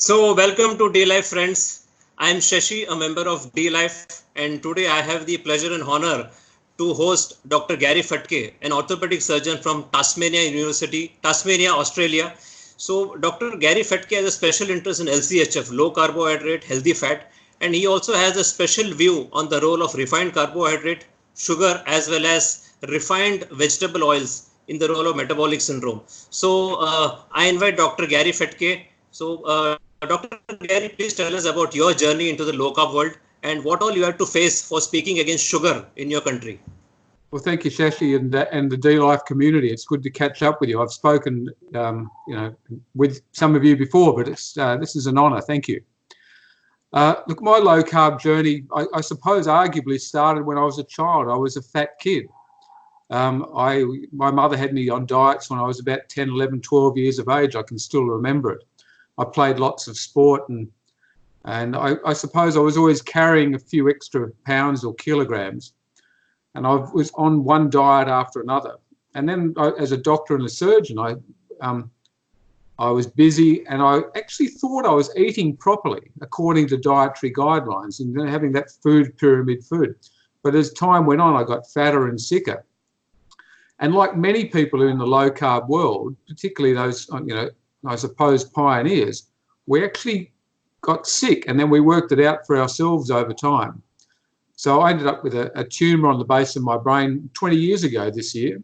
So welcome to D-Life friends. I am Shashi, a member of D-Life, and today I have the pleasure and honor to host Dr. Gary Fettke, an orthopedic surgeon from Tasmania University, Tasmania, Australia. So Dr. Gary Fettke has a special interest in LCHF, low carbohydrate, healthy fat, and he also has a special view on the role of refined carbohydrate, sugar, as well as refined vegetable oils in the role of metabolic syndrome. So I invite Dr. Gary Fettke. So Dr. Gary, please tell us about your journey into the low carb world and what all you had to face for speaking against sugar in your country. Well, thank you, Shashi, and the D-Life community. It's good to catch up with you. I've spoken, with some of you before, but this is an honour. Thank you. Look, my low carb journey, I suppose, arguably started when I was a child. I was a fat kid. My mother had me on diets when I was about 10, 11, 12 years of age. I can still remember it. I played lots of sport, and I suppose I was always carrying a few extra pounds or kilograms, and I was on one diet after another. And then as a doctor and a surgeon, I was busy, and I actually thought I was eating properly according to dietary guidelines and having that food pyramid food. But as time went on, I got fatter and sicker. And like many people in the low carb world, particularly those, I suppose, pioneers, we actually got sick, and then we worked it out for ourselves over time. So I ended up with a tumour on the base of my brain 20 years ago this year,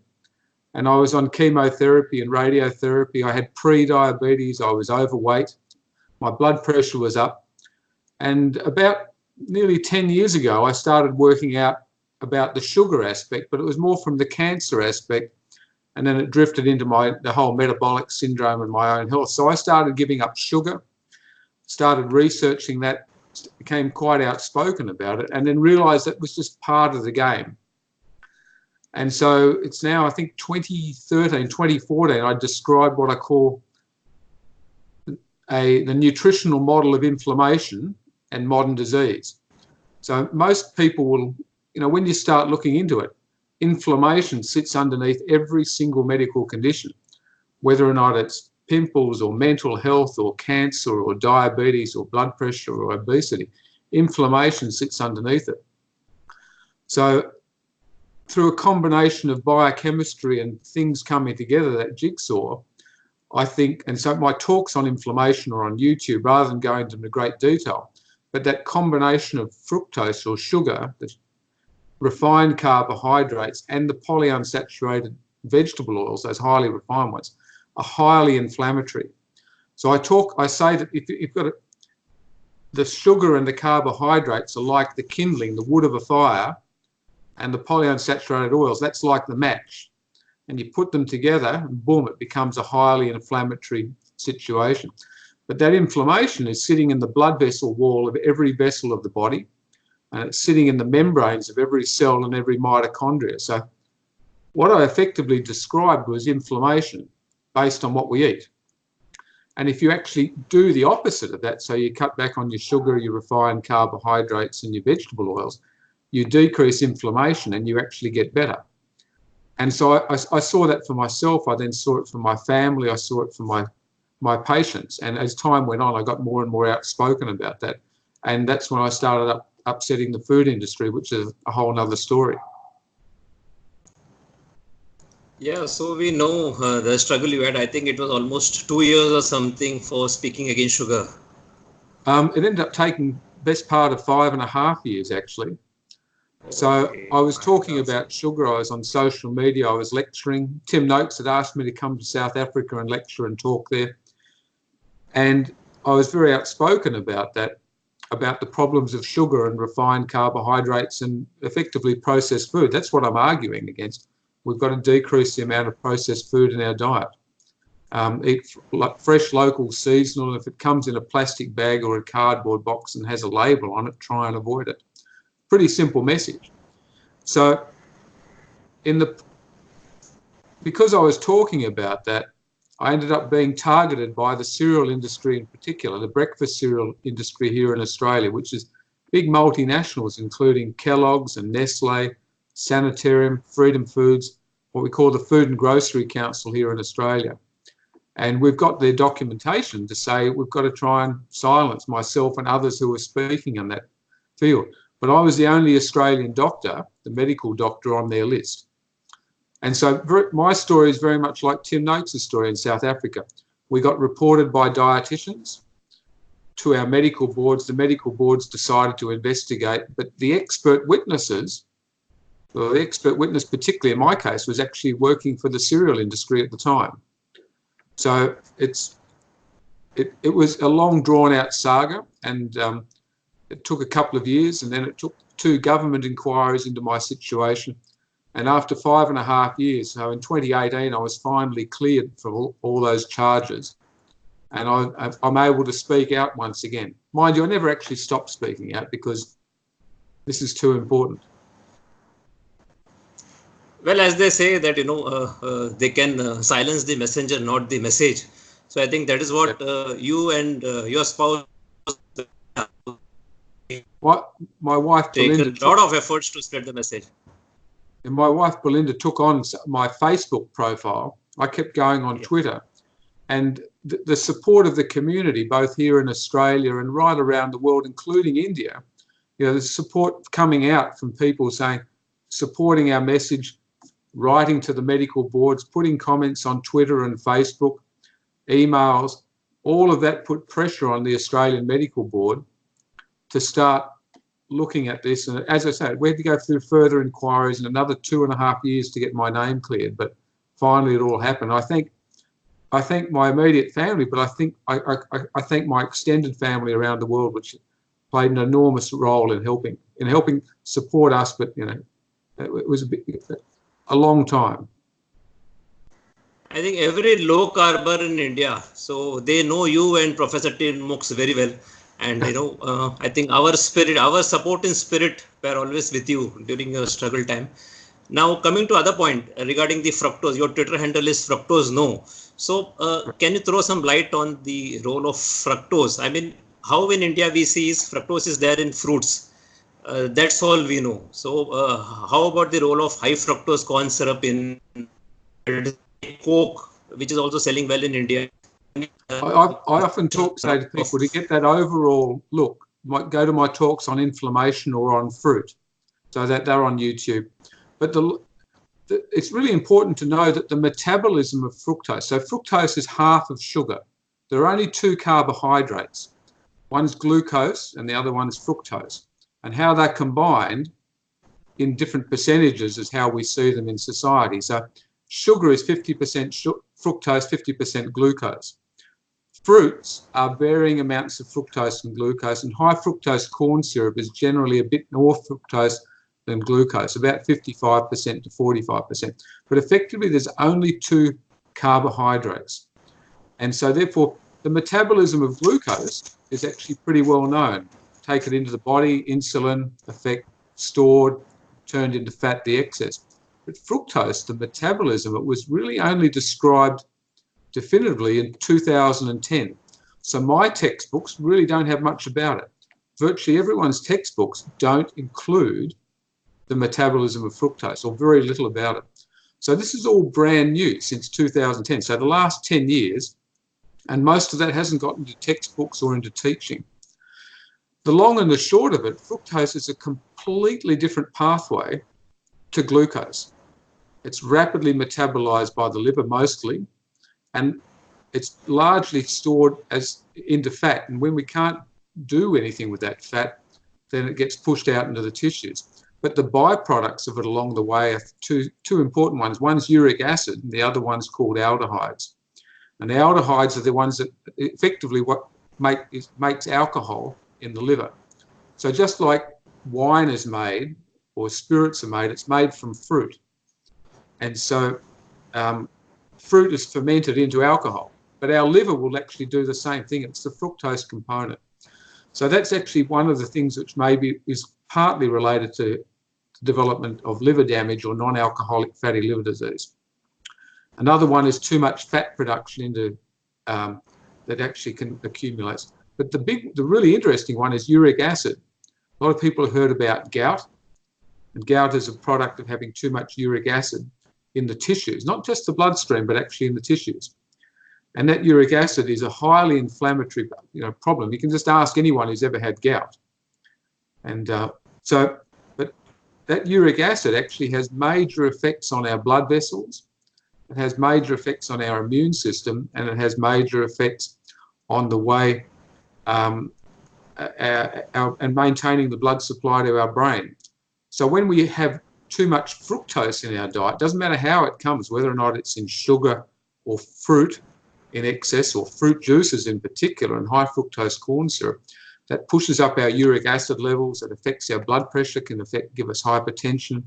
and I was on chemotherapy and radiotherapy. I had pre-diabetes, I was overweight, my blood pressure was up, and about nearly 10 years ago I started working out about the sugar aspect, but it was more from the cancer aspect. And then it drifted into the whole metabolic syndrome and my own health. So I started giving up sugar, started researching that, became quite outspoken about it, and then realised that was just part of the game. And so it's now, I think, 2013, 2014, I described what I call the nutritional model of inflammation and modern disease. So most people will, when you start looking into it, inflammation sits underneath every single medical condition, whether or not it's pimples or mental health or cancer or diabetes or blood pressure or obesity. Inflammation sits underneath it. So through a combination of biochemistry and things coming together, that jigsaw, I think, and so my talks on inflammation are on YouTube rather than going into great detail, but that combination of fructose or sugar, refined carbohydrates, and the polyunsaturated vegetable oils, those highly refined ones, are highly inflammatory. So I say that if you've got the sugar and the carbohydrates are like the kindling, the wood of a fire, and the polyunsaturated oils, that's like the match. And you put them together, and boom, it becomes a highly inflammatory situation. But that inflammation is sitting in the blood vessel wall of every vessel of the body, and it's sitting in the membranes of every cell and every mitochondria. So what I effectively described was inflammation based on what we eat. And if you actually do the opposite of that, so you cut back on your sugar, your refined carbohydrates, and your vegetable oils, you decrease inflammation and you actually get better. And so I saw that for myself. I then saw it for my family. I saw it for my patients. And as time went on, I got more and more outspoken about that. And that's when I started upsetting the food industry, which is a whole nother story. Yeah, so we know the struggle you had. I think it was almost 2 years or something for speaking against sugar. It ended up taking best part of 5.5 years, actually. So I was talking about sugar. I was on social media. I was lecturing. Tim Noakes had asked me to come to South Africa and lecture and talk there. And I was very outspoken about that, about the problems of sugar and refined carbohydrates and effectively processed food. That's what I'm arguing against. We've got to decrease the amount of processed food in our diet. Eat fresh, local, seasonal. If it comes in a plastic bag or a cardboard box and has a label on it, try and avoid it. Pretty simple message. So because I was talking about that, I ended up being targeted by the cereal industry in particular, the breakfast cereal industry here in Australia, which is big multinationals, including Kellogg's and Nestle, Sanitarium, Freedom Foods, what we call the Food and Grocery Council here in Australia. And we've got their documentation to say we've got to try and silence myself and others who are speaking in that field. But I was the only Australian doctor, the medical doctor, on their list. And so my story is very much like Tim Noakes' story in South Africa. We got reported by dietitians to our medical boards. The medical boards decided to investigate, but the expert witnesses, well, the expert witness, particularly in my case, was actually working for the cereal industry at the time. So it was a long drawn-out saga, and it took a couple of years, and then it took 2 government inquiries into my situation. And after 5.5 years, so in 2018, I was finally cleared for all those charges. And I'm able to speak out once again. Mind you, I never actually stopped speaking out because this is too important. Well, as they say that, they can silence the messenger, not the message. So I think that is what you and your spouse my wife take Belinda a lot of efforts to spread the message. And my wife Belinda took on my Facebook profile. I kept going on Twitter, and the support of the community, both here in Australia and right around the world, including India, the support coming out from people saying, supporting our message, writing to the medical boards, putting comments on Twitter and Facebook, emails, all of that put pressure on the Australian Medical Board to start looking at this. And as I said, we had to go through further inquiries and another 2.5 years to get my name cleared, but finally it all happened. I think my immediate family, but I think my extended family around the world, which played an enormous role in helping support us. But it was a long time. I think every low carber in India, so they know you and Professor Tim Noakes very well. And I think our support in spirit were always with you during your struggle time. Now, coming to other point regarding the fructose, your Twitter handle is Fructose No. So can you throw some light on the role of fructose? I mean, how in India we see is fructose is there in fruits. That's all we know. So how about the role of high fructose corn syrup in Coke, which is also selling well in India? I often say to people, to get that overall look, go to my talks on inflammation or on fruit, so that they're on YouTube. But it's really important to know that the metabolism of fructose, so fructose is half of sugar. There are only 2 carbohydrates. One's glucose and the other one's fructose. And how they're combined in different percentages is how we see them in society. So sugar is 50% fructose, 50% glucose. Fruits are varying amounts of fructose and glucose, and high fructose corn syrup is generally a bit more fructose than glucose, about 55% to 45%. But effectively, there's only 2 carbohydrates. And so therefore, the metabolism of glucose is actually pretty well known. Take it into the body, insulin effect, stored, turned into fat, the excess. But fructose, the metabolism, it was really only described definitively in 2010. So my textbooks really don't have much about it. Virtually everyone's textbooks don't include the metabolism of fructose, or very little about it. So this is all brand new since 2010. So the last 10 years, and most of that hasn't gotten into textbooks or into teaching. The long and the short of it, fructose is a completely different pathway to glucose. It's rapidly metabolized by the liver mostly, and it's largely stored into fat. And when we can't do anything with that fat, then it gets pushed out into the tissues. But the byproducts of it along the way are two important ones. One's uric acid, and the other one's called aldehydes. And the aldehydes are the ones that effectively makes alcohol in the liver. So just like wine is made, or spirits are made, it's made from fruit. And so fruit is fermented into alcohol, but our liver will actually do the same thing. It's the fructose component. So that's actually one of the things which maybe is partly related to development of liver damage or non-alcoholic fatty liver disease. Another one is too much fat production into that actually can accumulate. But the really interesting one is uric acid. A lot of people have heard about gout, and gout is a product of having too much uric acid in the tissues, not just the bloodstream, but actually in the tissues. And that uric acid is a highly inflammatory, problem. You can just ask anyone who's ever had gout. And but that uric acid actually has major effects on our blood vessels. It has major effects on our immune system, and it has major effects on the way and maintaining the blood supply to our brain. So when we have too much fructose in our diet, doesn't matter how it comes, whether or not it's in sugar or fruit in excess, or fruit juices in particular, and high fructose corn syrup, that pushes up our uric acid levels. It affects our blood pressure, can give us hypertension.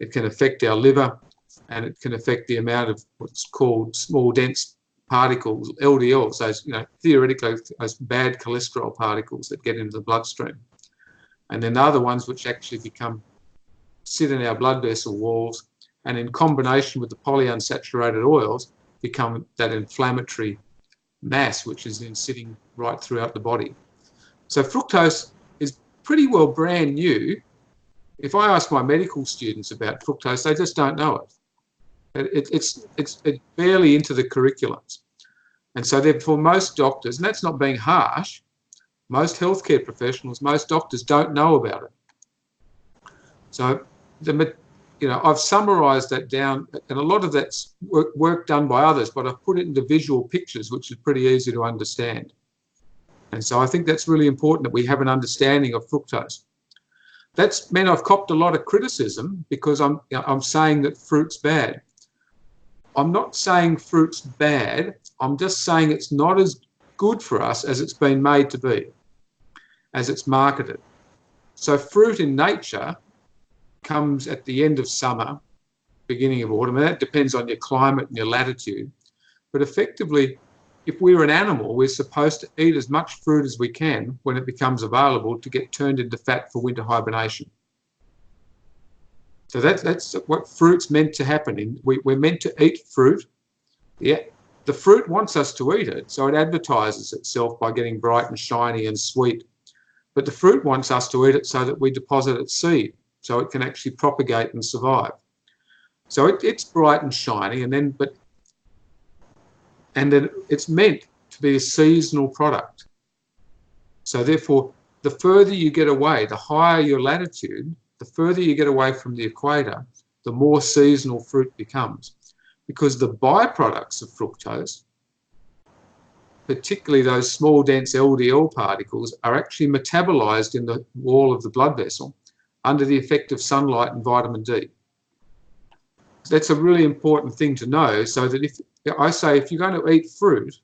It can affect our liver, and it can affect the amount of what's called small dense particles, LDLs, those, theoretically those bad cholesterol particles that get into the bloodstream. And then the other ones which actually sit in our blood vessel walls, and in combination with the polyunsaturated oils, become that inflammatory mass which is then sitting right throughout the body. So fructose is pretty well brand new. If I ask my medical students about fructose, they just don't know it. It's barely into the curriculums. And so therefore most doctors, and that's not being harsh, most healthcare professionals, most doctors don't know about it. So I've summarised that down, and a lot of that's work done by others, but I've put it into visual pictures, which is pretty easy to understand. And so I think that's really important, that we have an understanding of fructose. That's meant I've copped a lot of criticism because I'm saying that fruit's bad. I'm not saying fruit's bad. I'm just saying it's not as good for us as it's been made to be, as it's marketed. So fruit in nature comes at the end of summer, beginning of autumn, and that depends on your climate and your latitude. But effectively, if we're an animal, we're supposed to eat as much fruit as we can when it becomes available to get turned into fat for winter hibernation. So that's what fruit's meant to happen. We're meant to eat fruit. Yeah, the fruit wants us to eat it, so it advertises itself by getting bright and shiny and sweet. But the fruit wants us to eat it so that we deposit its seed, so it can actually propagate and survive. So it's bright and shiny, and then it's meant to be a seasonal product. So therefore, the further you get away, the higher your latitude, the further you get away from the equator, the more seasonal fruit becomes. Because the byproducts of fructose, particularly those small dense LDL particles, are actually metabolized in the wall of the blood vessel under the effect of sunlight and vitamin D. That's a really important thing to know, so that if you're going to eat fruit,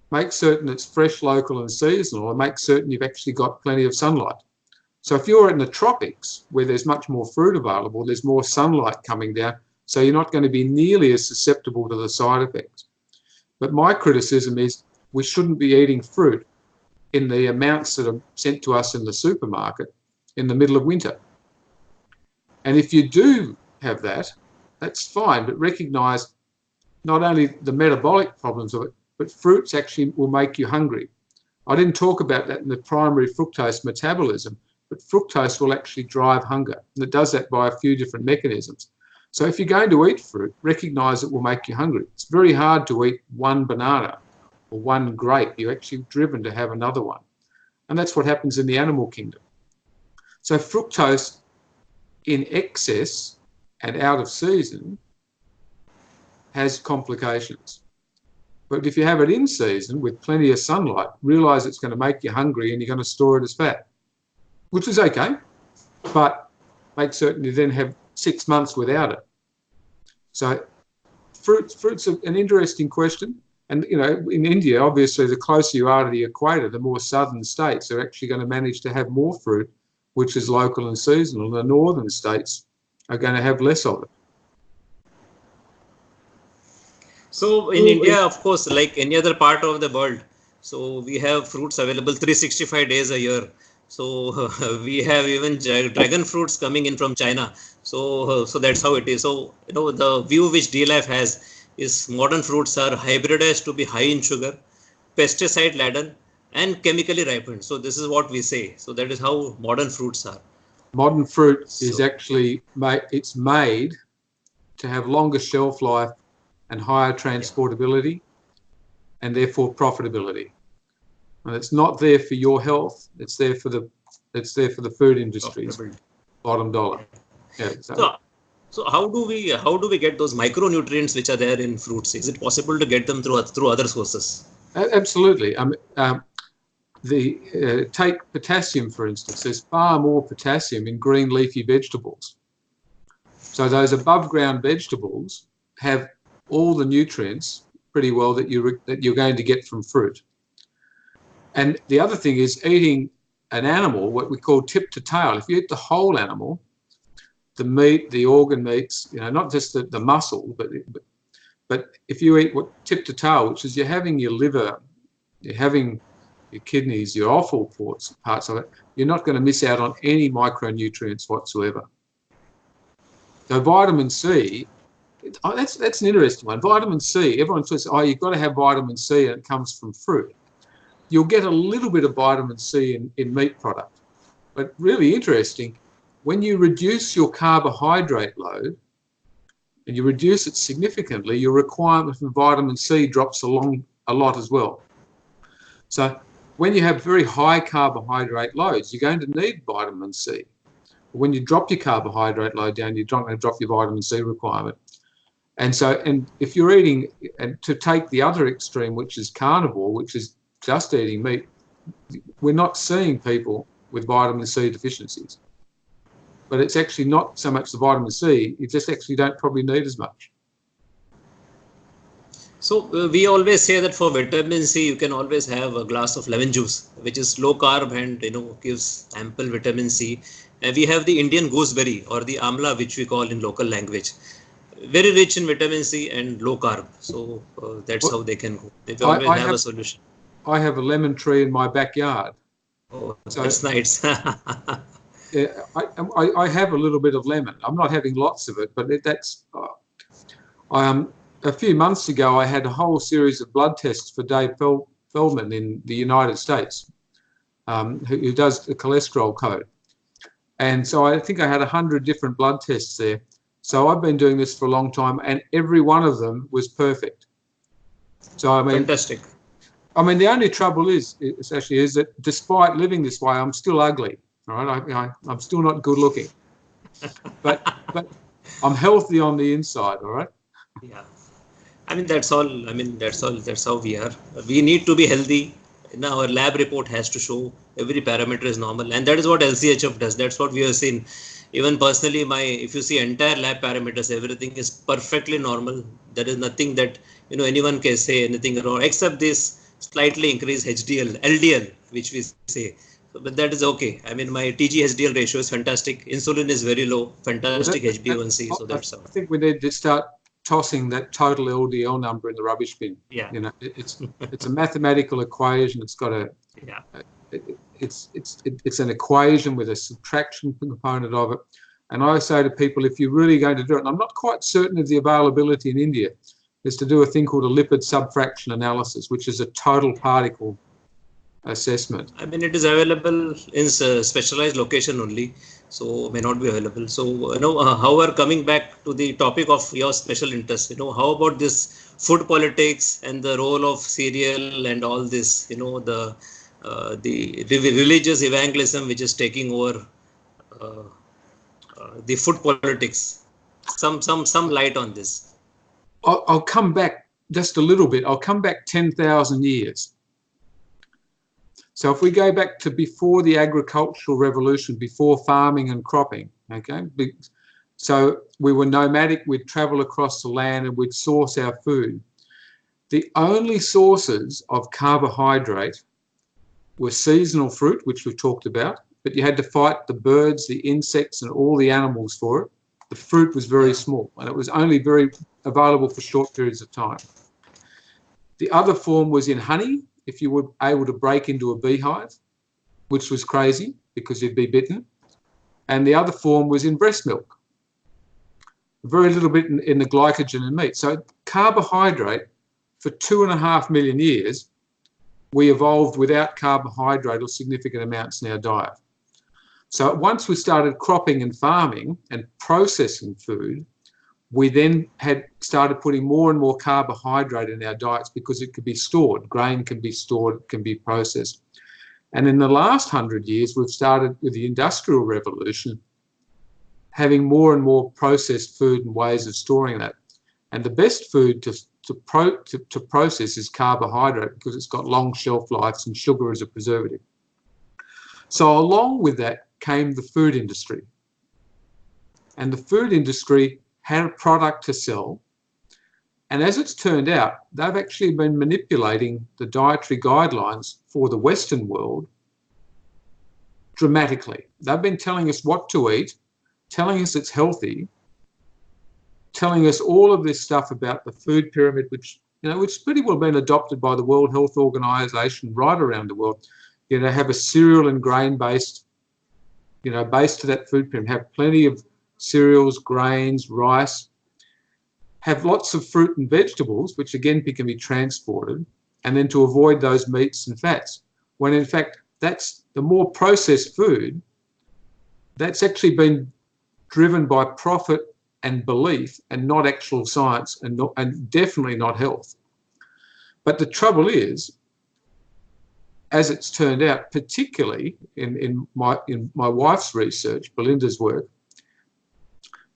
make certain it's fresh, local and seasonal, and make certain you've actually got plenty of sunlight. So if you're in the tropics, where there's much more fruit available, there's more sunlight coming down, so you're not going to be nearly as susceptible to the side effects. But my criticism is we shouldn't be eating fruit in the amounts that are sent to us in the supermarket in the middle of winter. And if you do have that, that's fine, but recognise not only the metabolic problems of it, but fruits actually will make you hungry. I didn't talk about that in the primary fructose metabolism, but fructose will actually drive hunger, and it does that by a few different mechanisms. So if you're going to eat fruit, recognise it will make you hungry. It's very hard to eat one banana or one grape. You're actually driven to have another one. And that's what happens in the animal kingdom. So fructose in excess and out of season has complications. But if you have it in season with plenty of sunlight, realise it's going to make you hungry and you're going to store it as fat, which is okay, but make certain you then have 6 months without it. So fruit's an interesting question. And, in India, obviously, the closer you are to the equator, the more southern states are actually going to manage to have more fruit, which is local and seasonal. The northern states are going to have less of it. So in India, of course, like any other part of the world, so we have fruits available 365 days a year. So we have even dragon fruits coming in from China. So that's how it is. So the view which D-Life has is modern fruits are hybridized to be high in sugar, pesticide laden, and chemically ripened. So this is what we say. So that is how modern fruits are. Modern fruit is actually it's made to have longer shelf life and higher transportability. and therefore profitability. And it's not there for your health. It's there for the food industry's bottom dollar. Yeah. So how do we get those micronutrients which are there in fruits? Is it possible to get them through other sources? Absolutely. Take potassium, for instance. There's far more potassium in green leafy vegetables. So those above ground vegetables have all the nutrients pretty well that you're going to get from fruit. And the other thing is eating an animal, what we call tip to tail. If you eat the whole animal, the meat, the organ meats, not just the muscle, but if you eat what tip to tail, which is you're having your liver, you're having your kidneys, your offal parts of it, you're not going to miss out on any micronutrients whatsoever. So vitamin C, that's an interesting one. Vitamin C, everyone says, you've got to have vitamin C and it comes from fruit. You'll get a little bit of vitamin C in meat product. But really interesting, when you reduce your carbohydrate load, and you reduce it significantly, your requirement for vitamin C drops along a lot as well. So when you have very high carbohydrate loads, you're going to need vitamin C. When you drop your carbohydrate load down, you're not going to drop your vitamin C requirement. And if you're eating, and to take the other extreme, which is carnivore, which is just eating meat, we're not seeing people with vitamin C deficiencies. But it's actually not so much the vitamin C, you just actually don't probably need as much. So we always say that for vitamin C, you can always have a glass of lemon juice, which is low carb and gives ample vitamin C. And we have the Indian gooseberry or the amla, which we call in local language, very rich in vitamin C and low carb. So that's how they can go. They always have a solution. I have a lemon tree in my backyard. Oh, so that's nice. I have a little bit of lemon. I'm not having lots of it, but a few months ago, I had a whole series of blood tests for Dave Feldman in the United States, who does the cholesterol code. And so I think I had 100 different blood tests there. So I've been doing this for a long time, and every one of them was perfect. So I mean, fantastic. I mean, the only trouble is that despite living this way, I'm still ugly. All right, I'm still not good looking, but I'm healthy on the inside. All right. Yeah, I mean that's all. That's how we are. We need to be healthy. Our lab report has to show every parameter is normal, and that is what LCHF does. That's what we have seen. Even personally, if you see entire lab parameters, everything is perfectly normal. There is nothing that anyone can say anything wrong except this slightly increased LDL, which we say. But that is okay. I mean, my TG-HDL ratio is fantastic. Insulin is very low. Fantastic HbA1c. So that's all. I think we need to start tossing that total LDL number in the rubbish bin. Yeah. It's a mathematical equation. It's got it's an equation with a subtraction component of it. And I say to people, if you're really going to do it, and I'm not quite certain of the availability in India, is to do a thing called a lipid subfraction analysis, which is a total particle assessment. I mean, it is available in specialized location only, so may not be available. So, however, coming back to the topic of your special interest, how about this food politics and the role of cereal and all this, the religious evangelism which is taking over the food politics. Some light on this. I'll come back just a little bit. I'll come back 10,000 years. So if we go back to before the agricultural revolution, before farming and cropping, okay? So we were nomadic, we'd travel across the land and we'd source our food. The only sources of carbohydrate were seasonal fruit, which we've talked about, but you had to fight the birds, the insects, and all the animals for it. The fruit was very small, and it was only very available for short periods of time. The other form was in honey, if you were able to break into a beehive, which was crazy because you'd be bitten. And the other form was in breast milk. Very little bit in the glycogen in meat. So carbohydrate, for 2.5 million years, we evolved without carbohydrate or significant amounts in our diet. So once we started cropping and farming and processing food, we then had started putting more and more carbohydrate in our diets because it could be stored. Grain can be stored, can be processed. And in the last 100 years, we've started with the Industrial Revolution, having more and more processed food and ways of storing that. And the best food to process is carbohydrate because it's got long shelf lives and sugar as a preservative. So along with that came the food industry. And the food industry had a product to sell. And as it's turned out, they've actually been manipulating the dietary guidelines for the Western world dramatically. They've been telling us what to eat, telling us it's healthy, telling us all of this stuff about the food pyramid, which pretty well been adopted by the World Health Organization right around the world. Have a cereal and grain-based, base to that food pyramid, have plenty of cereals, grains, rice, have lots of fruit and vegetables, which again can be transported, and then to avoid those meats and fats. When in fact, that's the more processed food, that's actually been driven by profit and belief and not actual science and definitely not health. But the trouble is, as it's turned out, particularly in my wife's research, Belinda's work,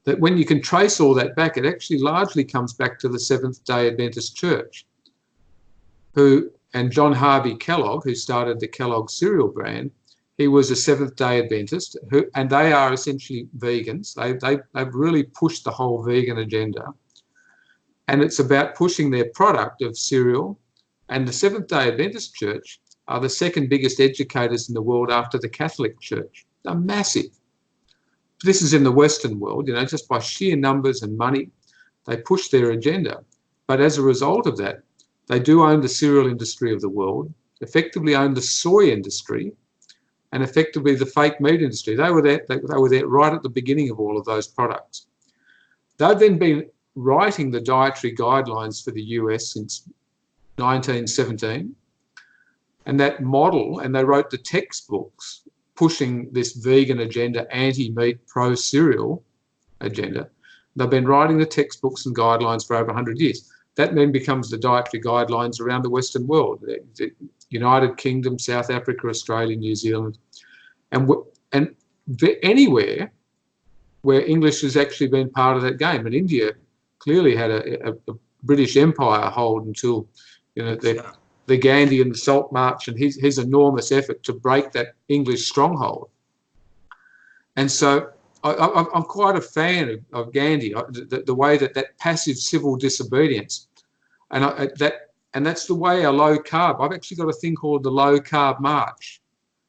that when you can trace all that back, it actually largely comes back to the Seventh-day Adventist Church, and John Harvey Kellogg, who started the Kellogg cereal brand, he was a Seventh-day Adventist, and they are essentially vegans. They've really pushed the whole vegan agenda. And it's about pushing their product of cereal. And the Seventh-day Adventist Church are the second biggest educators in the world after the Catholic Church. They're massive. This is in the Western world, just by sheer numbers and money, they push their agenda. But as a result of that, they do own the cereal industry of the world, effectively own the soy industry, and effectively the fake meat industry. They were there right at the beginning of all of those products. They've then been writing the dietary guidelines for the US since 1917, and that model, and they wrote the textbooks pushing this vegan agenda, anti-meat, pro-cereal agenda. They've been writing the textbooks and guidelines for over 100 years. That then becomes the dietary guidelines around the Western world, the United Kingdom, South Africa, Australia, New Zealand, and anywhere where English has actually been part of that game. And India clearly had a British Empire hold until, the Gandhi and the Salt March and his enormous effort to break that English stronghold. And so I'm quite a fan of Gandhi, the way that passive civil disobedience, and that's the way a low carb. I've actually got a thing called the Low Carb March,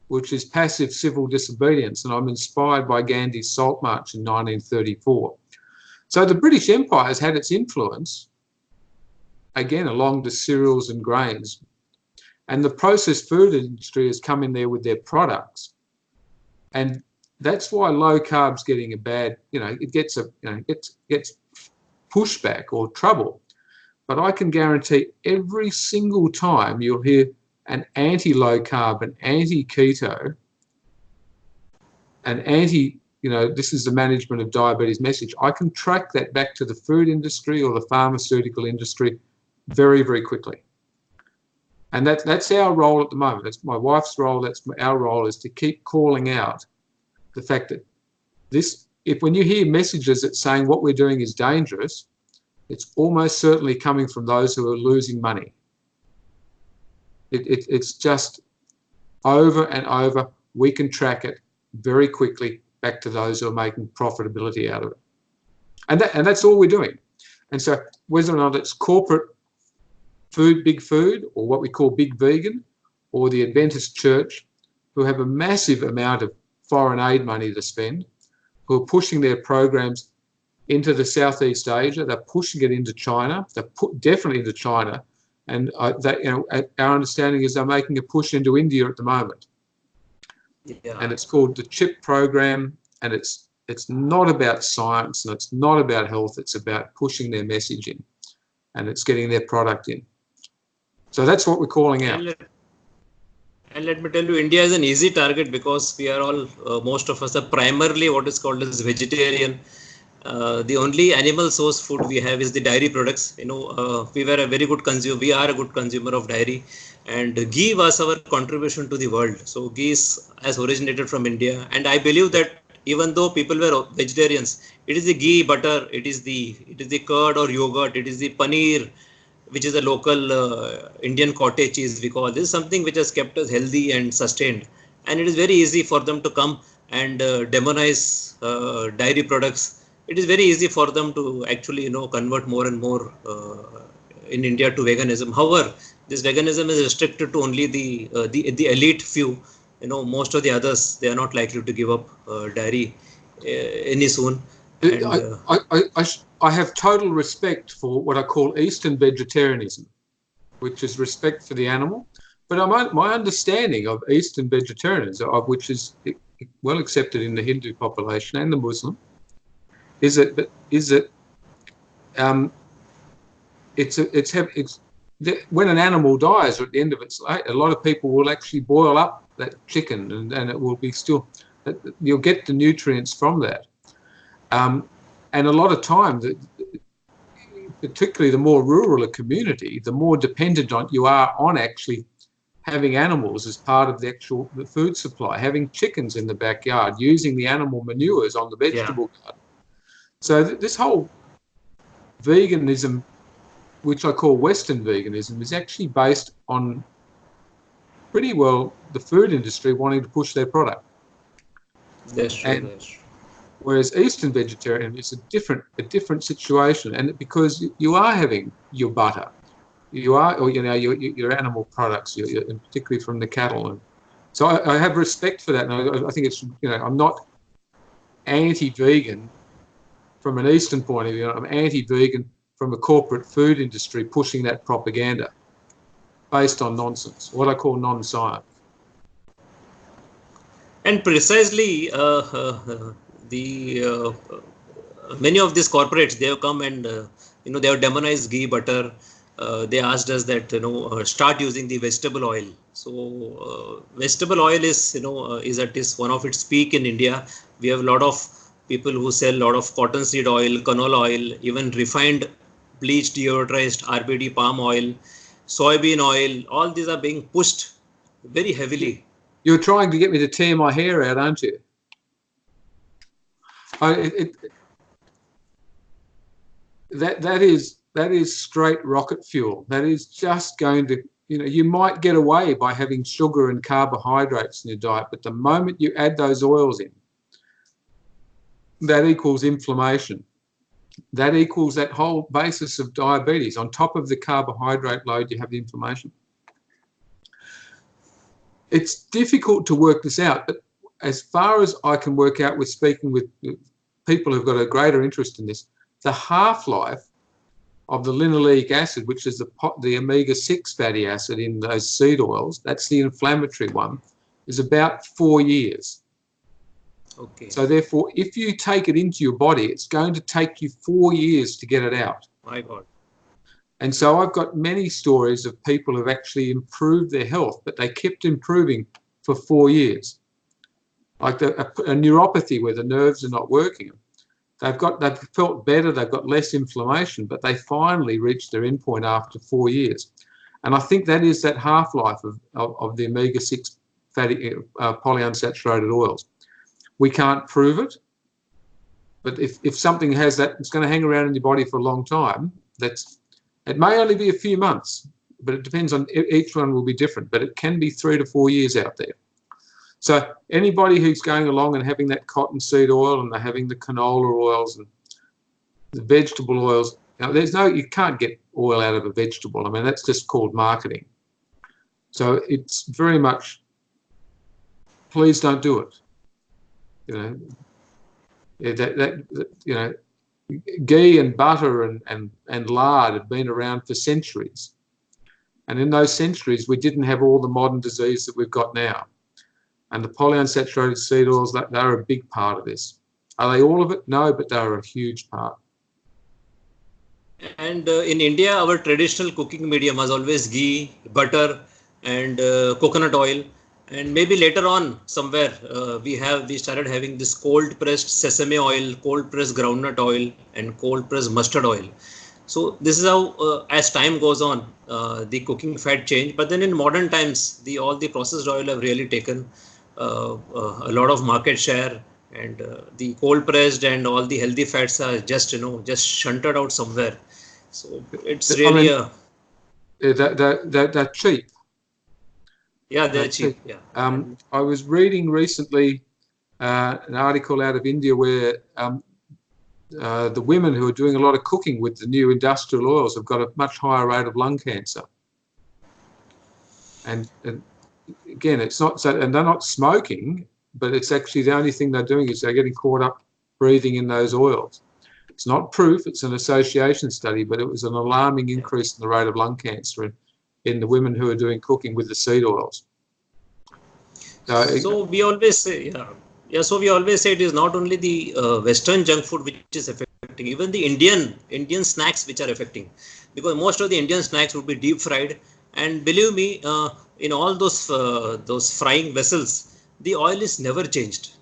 which is passive civil disobedience, and I'm inspired by Gandhi's Salt March in 1934. So the British Empire has had its influence, again, along the cereals and grains. And the processed food industry has come in there with their products. And that's why low carb's getting a bad, it gets pushback or trouble. But I can guarantee every single time you'll hear an anti-low carb, an anti-keto, an anti, this is the management of diabetes message. I can track that back to the food industry or the pharmaceutical industry very, very quickly. And that's our role at the moment. That's my wife's role. That's our role, is to keep calling out the fact that when you hear messages that saying what we're doing is dangerous, it's almost certainly coming from those who are losing money. It's just over and over. We can track it very quickly back to those who are making profitability out of it. And that's all we're doing. And so whether or not it's corporate food, big food, or what we call big vegan, or the Adventist Church, who have a massive amount of foreign aid money to spend, who are pushing their programs into the Southeast Asia, they're pushing it into China, they're definitely into China, and our understanding is they're making a push into India at the moment. Yeah. And it's called the CHIP program, and it's not about science and it's not about health, it's about pushing their message in, and it's getting their product in. So that's what we're calling out. And let me tell you, India is an easy target because we are all, most of us are primarily what is called as vegetarian. The only animal source food we have is the dairy products. We were a very good consumer. We are a good consumer of dairy, and ghee was our contribution to the world. So ghee has originated from India, and I believe that even though people were vegetarians, it is the ghee, butter, it is the curd or yogurt, it is the paneer, which is a local Indian cottage cheese we call. This is something which has kept us healthy and sustained. And it is very easy for them to come and demonize dairy products. It is very easy for them to actually, convert more and more in India to veganism. However, this veganism is restricted to only the elite few. Most of the others, they are not likely to give up dairy any soon. And, I have total respect for what I call Eastern vegetarianism, which is respect for the animal. But my understanding of Eastern vegetarianism, of which is well accepted in the Hindu population and the Muslim, is that when an animal dies or at the end of its life, a lot of people will actually boil up that chicken, and it will be still, you'll get the nutrients from that. And a lot of time, particularly the more rural a community, the more dependent you are on actually having animals as part of the food supply, having chickens in the backyard, using the animal manures on the vegetable garden. So this whole veganism, which I call Western veganism, is actually based on pretty well the food industry wanting to push their product. That's true. That's true. Whereas Eastern vegetarian is a different situation, and because you are having your butter, or your animal products, and particularly from the cattle, and so I have respect for that, and I think it's I'm not anti-vegan from an Eastern point of view. I'm anti-vegan from a corporate food industry pushing that propaganda based on nonsense, what I call non-science. And precisely many of these corporates, they have come and they have demonized ghee, butter. They asked us that start using the vegetable oil. So vegetable oil is at this one of its peak in India. We have a lot of people who sell a lot of cottonseed oil, canola oil, even refined bleached deodorized RBD palm oil, soybean oil. All these are being pushed very heavily. You're trying to get me to tear my hair out, aren't you? That is straight rocket fuel. That is just going to, you might get away by having sugar and carbohydrates in your diet, but the moment you add those oils in, that equals inflammation. That equals that whole basis of diabetes. On top of the carbohydrate load, you have the inflammation. It's difficult to work this out, but as far as I can work out with speaking with people who've got a greater interest in this, the half-life of the linoleic acid, which is the omega-6 fatty acid in those seed oils, that's the inflammatory one, is about 4 years. Okay. So therefore, if you take it into your body, it's going to take you 4 years to get it out. My God. And so I've got many stories of people who've actually improved their health, but they kept improving for 4 years. Like a neuropathy where the nerves are not working. They've felt better, they've got less inflammation, but they finally reached their endpoint after 4 years. And I think that is that half-life of the omega-6 fatty polyunsaturated oils. We can't prove it, but if something has that, it's going to hang around in your body for a long time. It may only be a few months, but it depends on, each one will be different, but it can be 3 to 4 years out there. So anybody who's going along and having that cottonseed oil and they're having the canola oils and the vegetable oils, you can't get oil out of a vegetable. I mean, that's just called marketing. So it's very much, please don't do it. Ghee and butter and lard have been around for centuries. And in those centuries, we didn't have all the modern disease that we've got now. And the polyunsaturated seed oils, they're a big part of this. Are they all of it? No, but they're a huge part. And in India, our traditional cooking medium was always ghee, butter, and coconut oil. And maybe later on somewhere we started having this cold pressed sesame oil, cold pressed groundnut oil, and cold pressed mustard oil. So this is how, as time goes on, the cooking fat changed. But then in modern times, the all the processed oil have really taken a lot of market share, and the cold pressed and all the healthy fats are just just shunted out somewhere. So it's I really mean, a they're cheap. yeah, They're they're cheap. cheap. Yeah. I was reading recently an article out of India where the women who are doing a lot of cooking with the new industrial oils have got a much higher rate of lung cancer. And again, it's not so, and they're not smoking, but it's actually the only thing they're doing is they're getting caught up breathing in those oils. It's not proof, it's an association study, but it was an alarming increase in the rate of lung cancer in the women who are doing cooking with the seed oils. So we always say, So we always say it is not only the Western junk food which is affecting, even the Indian snacks which are affecting, because most of the Indian snacks would be deep fried, and believe me, in all those frying vessels, the oil is never changed.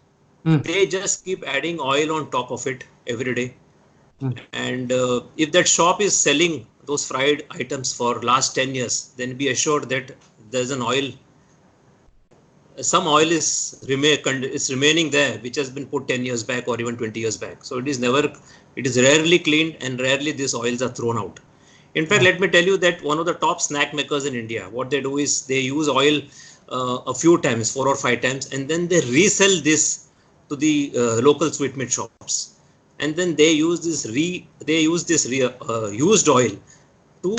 They just keep adding oil on top of it every day. And if that shop is selling those fried items for last 10 years, then be assured that there's an oil, some oil is remaining there, which has been put 10 years back or even 20 years back. So it is rarely cleaned, and rarely these oils are thrown out. In fact, let me tell you that one of the top snack makers in India, what they do is they use oil a few times, 4 or 5 times, and then they resell this to the local sweetmeat shops. And then they use this used oil to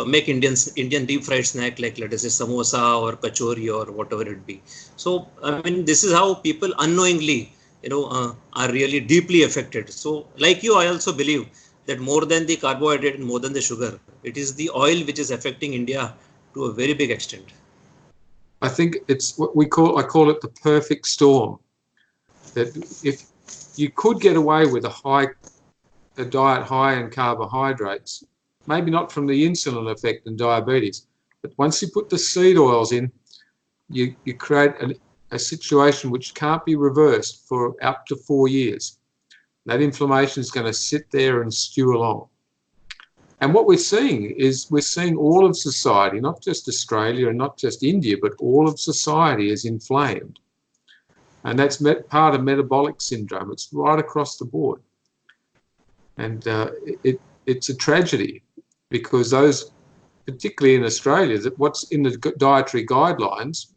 make Indian deep fried snack, like let us say samosa or kachori or whatever it be. So I mean, this is how people unknowingly, are really deeply affected. So like you, I also believe that more than the carbohydrate and more than the sugar, it is the oil which is affecting India to a very big extent. I think it's what I call it the perfect storm. That if you could get away with a diet high in carbohydrates, maybe not from the insulin effect and diabetes, but once you put the seed oils in, you create a situation which can't be reversed for up to 4 years. That inflammation is going to sit there and stew along. And what we're seeing all of society, not just Australia and not just India, but all of society is inflamed. And that's part of metabolic syndrome. It's right across the board. And it's a tragedy, because those, particularly in Australia, that what's in the dietary guidelines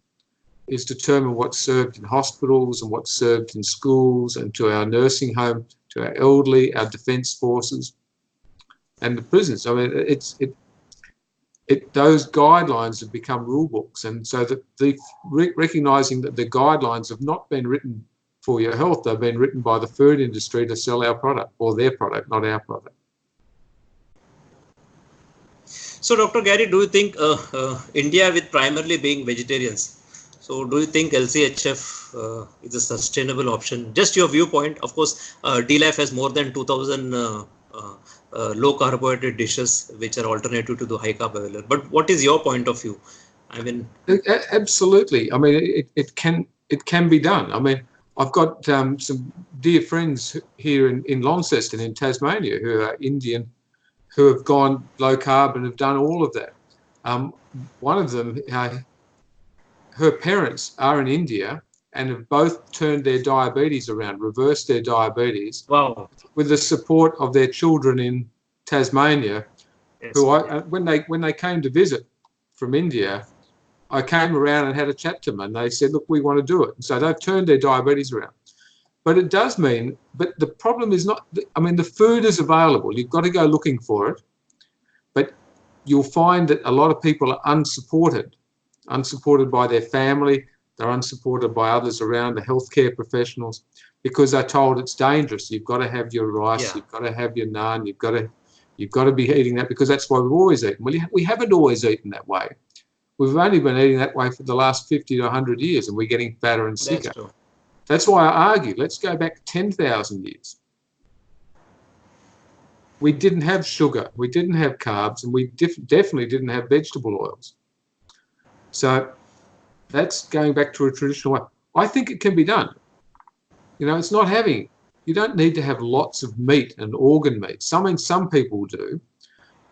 is determine what's served in hospitals and what's served in schools and to our nursing home, to our elderly, our defence forces, and the prisons. I mean, those guidelines have become rule books, and so that recognising that the guidelines have not been written for your health, they've been written by the food industry to sell our product, or their product, not our product. So, Dr. Gary, do you think India, with primarily being vegetarians, so do you think LCHF is a sustainable option? Just your viewpoint. Of course, D-Life has more than 2,000 low carbohydrate dishes which are alternative to the high carb available. But what is your point of view? I mean, absolutely. I mean, it can be done. I mean, I've got some dear friends here in Launceston in Tasmania who are Indian, who have gone low carb and have done all of that. One of them, her parents are in India and have both turned their diabetes around, reversed their diabetes. Wow. With the support of their children in Tasmania, yes. Who when they came to visit from India, I came around and had a chat to them, and they said, look, we want to do it. And so they've turned their diabetes around. But it does mean, but the problem is not, I mean, the food is available. You've got to go looking for it. But you'll find that a lot of people are unsupported by their family. They're unsupported by others around, the healthcare professionals, because they're told it's dangerous. You've got to have your rice, You've got to have your naan, you've got to be eating that, because that's why we've always eaten. Well, we haven't always eaten that way. We've only been eating that way for the last 50 to 100 years, and we're getting fatter and sicker. That's true. That's why I argue, let's go back 10,000 years. We didn't have sugar, we didn't have carbs, and we definitely didn't have vegetable oils. So That's going back to a traditional way. I think it can be done. It's not you don't need to have lots of meat and organ meat. Some people do,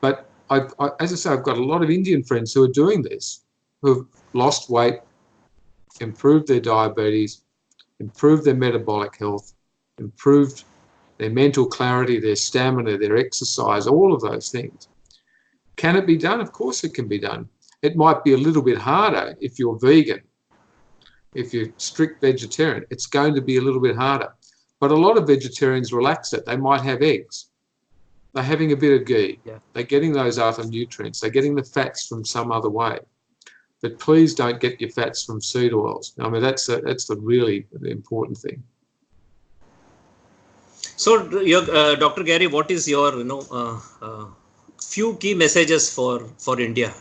but as I say, I've got a lot of Indian friends who are doing this, who have lost weight, improved their diabetes, improved their metabolic health, improved their mental clarity, their stamina, their exercise, all of those things. Can it be done? Of course it can be done. It might be a little bit harder if you're vegan. If you're strict vegetarian, it's going to be a little bit harder. But a lot of vegetarians relax it. They might have eggs. They're having a bit of ghee. Yeah. They're getting those other nutrients. They're getting the fats from some other way. But please don't get your fats from seed oils. I mean, that's the really important thing. So, Dr. Gary, what is your few key messages for India?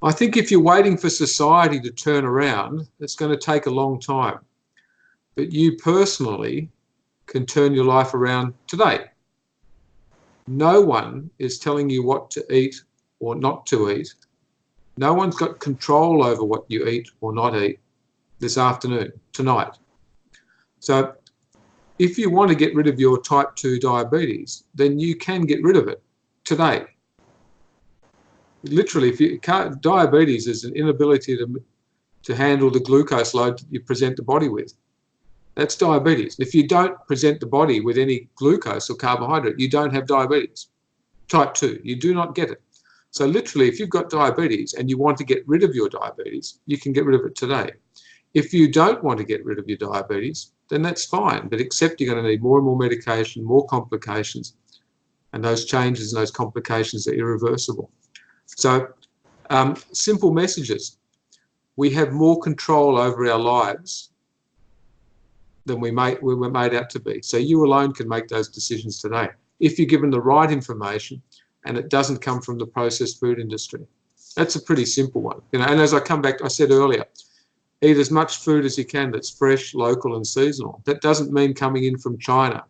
I think if you're waiting for society to turn around, it's going to take a long time. But you personally can turn your life around today. No one is telling you what to eat or not to eat. No one's got control over what you eat or not eat this afternoon, tonight. So if you want to get rid of your type 2 diabetes, then you can get rid of it today. Literally, if you can't, diabetes is an inability to handle the glucose load that you present the body with. That's diabetes. If you don't present the body with any glucose or carbohydrate, you don't have diabetes. Type 2, you do not get it. So literally, if you've got diabetes and you want to get rid of your diabetes, you can get rid of it today. If you don't want to get rid of your diabetes, then that's fine. But except you're going to need more and more medication, more complications, and those changes and those complications are irreversible. So simple messages. We have more control over our lives than we were made out to be. So you alone can make those decisions today if you're given the right information and it doesn't come from the processed food industry. That's a pretty simple one. And as I come back, I said earlier, eat as much food as you can that's fresh, local and seasonal. That doesn't mean coming in from China.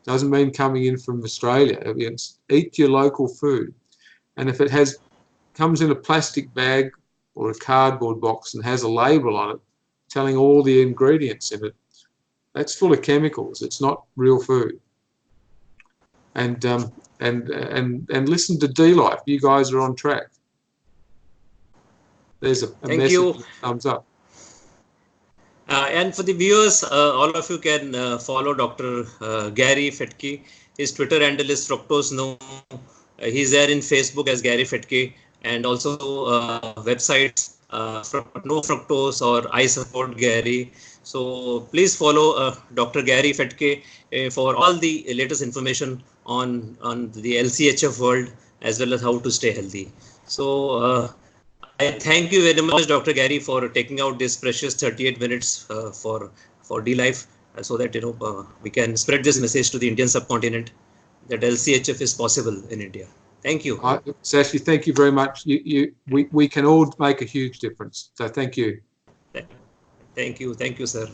Doesn't mean coming in from Australia. Eat your local food. And if it comes in a plastic bag or a cardboard box and has a label on it telling all the ingredients in it, that's full of chemicals. It's not real food. And listen to D-Life. You guys are on track. There's a message. Thumbs up. And for the viewers, all of you can follow Dr. Gary Fettke. His Twitter handle is Fructose No. He's there in Facebook as Gary Fettke, and also websites No Fructose or I Support Gary. So please follow Dr. Gary Fettke for all the latest information on the LCHF world as well as how to stay healthy. So I thank you very much, Dr. Gary, for taking out this precious 38 minutes for D-Life, so that we can spread this message to the Indian subcontinent that LCHF is possible in India. Thank you. Sashi, thank you very much. We can all make a huge difference. So thank you. Thank you, sir.